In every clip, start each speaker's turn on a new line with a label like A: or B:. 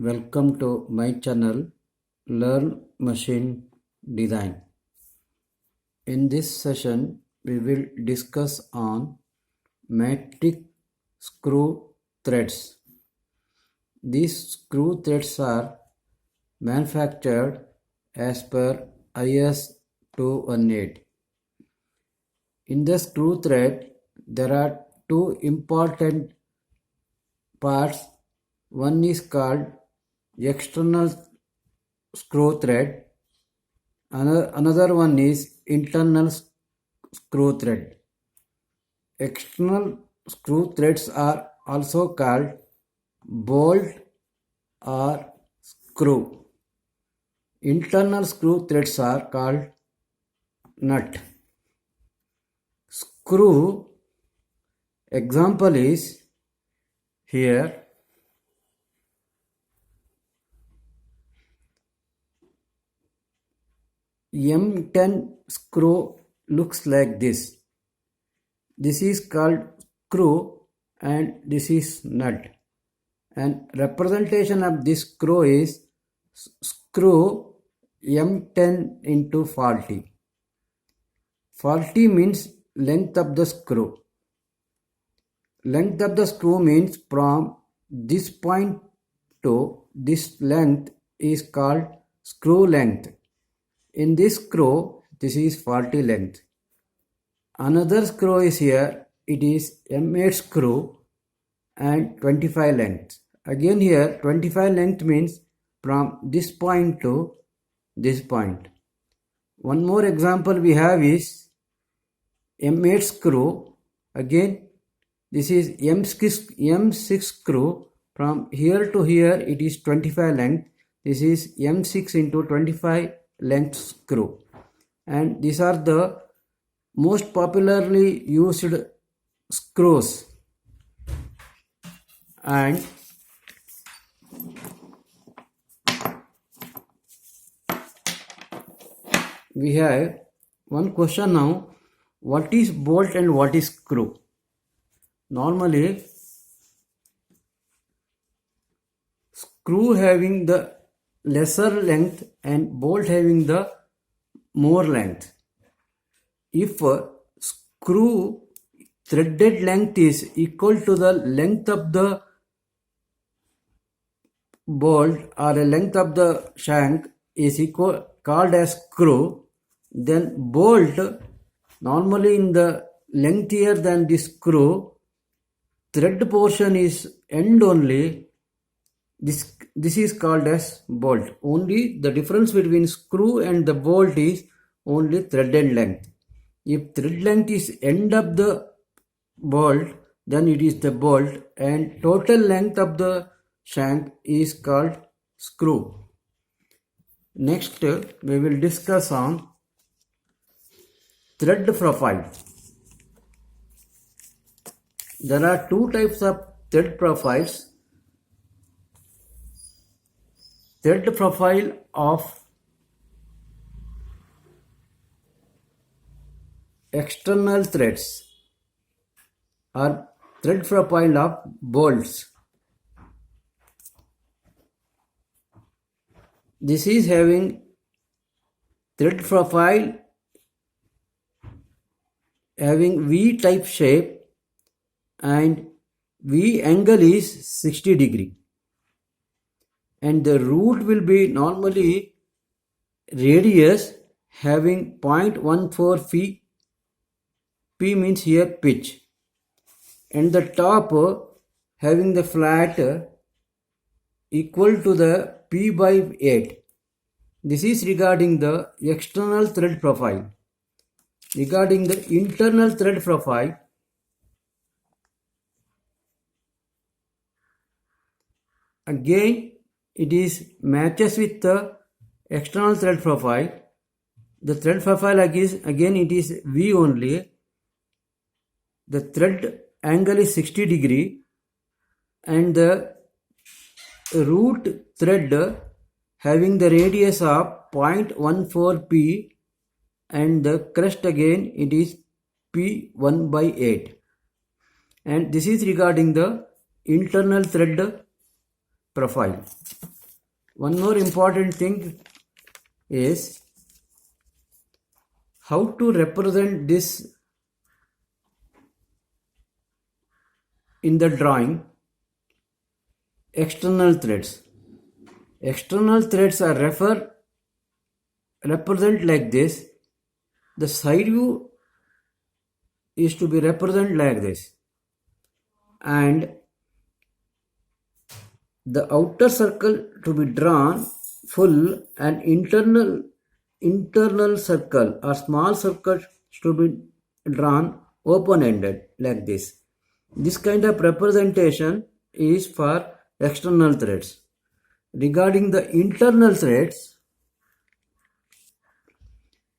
A: Welcome to my channel Learn Machine Design. In this session we will discuss on metric screw threads. These screw threads are manufactured as per IS 218. In the screw thread there are two important parts. One is called external screw thread. Another one is internal screw thread. External screw threads are also called bolt or screw. Internal screw threads are called nut. Screw example is here. M10 screw looks like this. This is called screw and this is nut. And representation of this screw is screw M10 into 40. 40 means length of the screw. Length of the screw means from this point to this length is called screw length. In this screw, this is 40 length. Another screw is here, it is M8 screw and 25 length. Again here 25 length means from this point to this point. One more example we have is M8 screw. Again this is M6 screw. From here to here it is 25 length. This is M6 into 25 length screw. And these are the most popularly used screws. And we have one question now. What is bolt and what is screw? Normally, screw having the lesser length and bolt having the more length. If screw threaded length is equal to the length of the bolt or the length of the shank is equal called as screw, then bolt normally in the lengthier than the screw, thread portion is end only. This is called as bolt. Only the difference between screw and the bolt is only threaded length. If thread length is end of the bolt, then it is the bolt, and total length of the shank is called screw. Next we will discuss on thread profile. There are two types of thread profiles. Thread profile of external threads or thread profile of bolts. This is having thread profile having V type shape and V angle is 60 degree. And the root will be normally radius having 0.14 P. P means here pitch. And the top having the flat equal to the P by 8. This is regarding the external thread profile. Regarding the internal thread profile, again it is matches with the external thread profile. The thread profile again it is V only. The thread angle is 60 degree and the root thread having the radius of 0.14 P and the crest again it is P1 by 8. And this is regarding the internal thread profile. One more important thing is how to represent this in the drawing. External threads. External threads are represent like this. The side view is to be represented like this, and the outer circle to be drawn full, and internal circle or small circle to be drawn open-ended like this. This kind of representation is for external threads. Regarding the internal threads,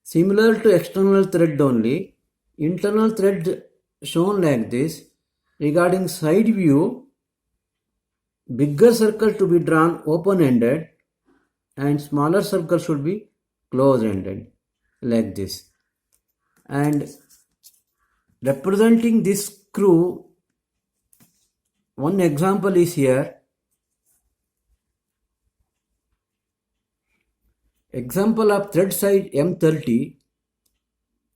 A: similar to external thread only, internal thread shown like this. Regarding side view, bigger circle to be drawn open-ended and smaller circle should be close-ended like this. And representing this screw, one example is here. Example of thread size M30.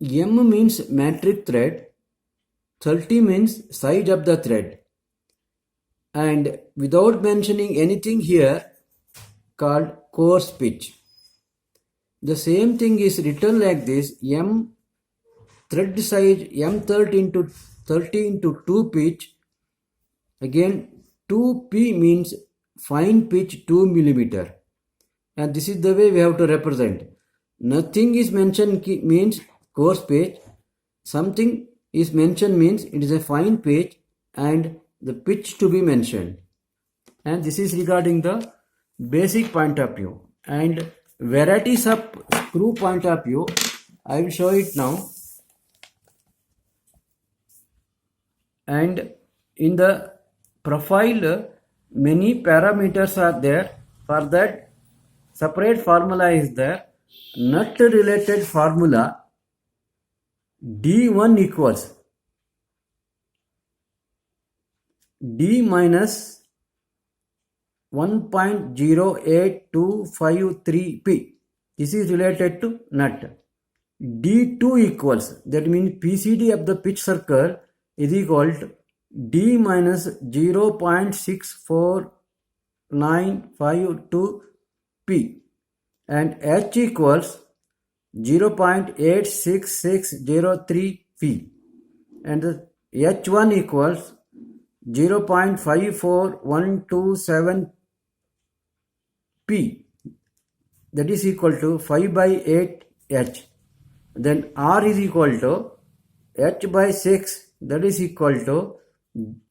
A: M means metric thread, 30 means size of the thread, and without mentioning anything here called coarse pitch. The same thing is written like this: M thread size M30 into 30 into 2 pitch. Again 2P means fine pitch 2 millimeter. And this is the way we have to represent. Nothing is mentioned means coarse pitch. Something is mentioned means it is a fine pitch and the pitch to be mentioned. And this is regarding the basic point of view. And varieties of screw point of view, I will show it now. And in the profile, many parameters are there. For that, separate formula is there. Nut related formula D1 equals D minus 1.08253P. This is related to nut. D2 equals, that means PCD of the pitch circle is equal to D minus 0.64952P, and H equals 0.86603P, and H1 equals 0.54127P, that is equal to 5 by 8 H. Then R is equal to H by 6, that is equal to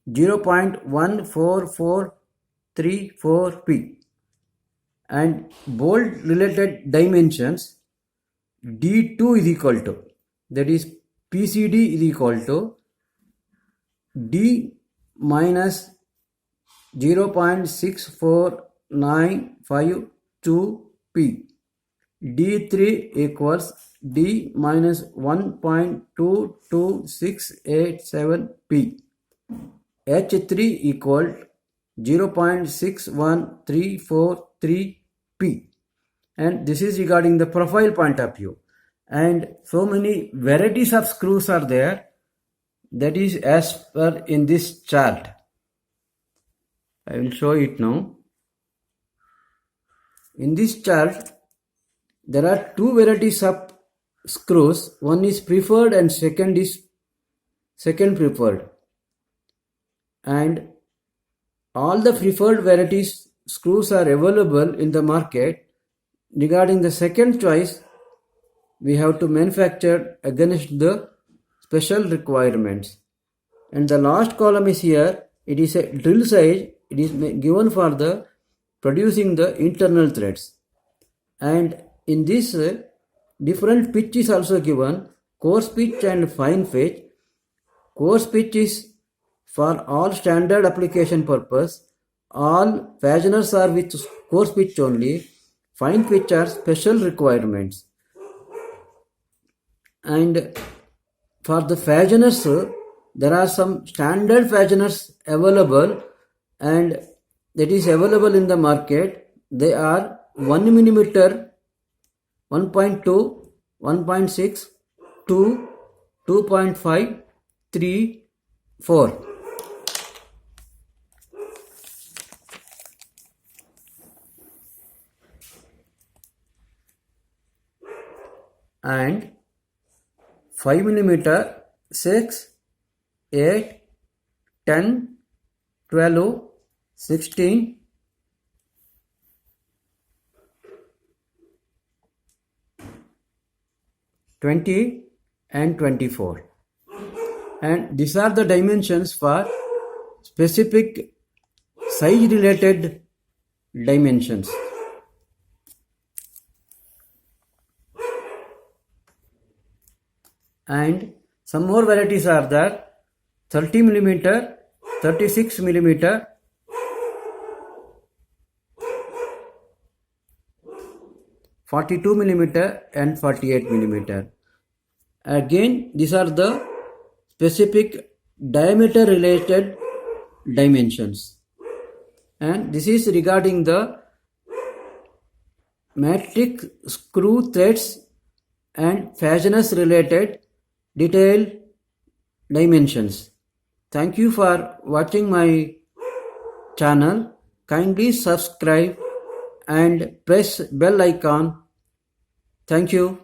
A: 0.14434P. And bolt related dimensions, D2 is equal to, that is PCD is equal to D minus 0.64952P. D3 equals D minus 1.22687P. H3 equal 0.61343P. And this is regarding the profile point of view. And so many varieties of screws are there. That is as per in this chart. I will show it now. In this chart, there are two varieties of screws. One is preferred and second is second preferred. And all the preferred varieties screws are available in the market. Regarding the second choice, we have to manufacture against the special requirements. And the last column is here. It is a drill size. It is given for the producing the internal threads. And in this, different pitch is also given, coarse pitch and fine pitch. Coarse pitch is for all standard application purpose. All fasteners are with coarse pitch only. Fine pitch are special requirements. And for the fasteners, there are some standard fasteners available, and that is available in the market. They are 1 millimeter, 1.2, 1.6, 2, 2.5, 3, 4. And 5 millimeter, 6, 8, 10, 12, 16, 20 and 24. And these are the dimensions for specific size related dimensions. And some more varieties are there: 30 millimeter, 36 millimeter, 42 millimeter and 48 millimeter. Again, these are the specific diameter related dimensions. And this is regarding the metric screw threads and fasteners related detailed dimensions. Thank you for watching my channel. Kindly subscribe and press bell icon. Thank you.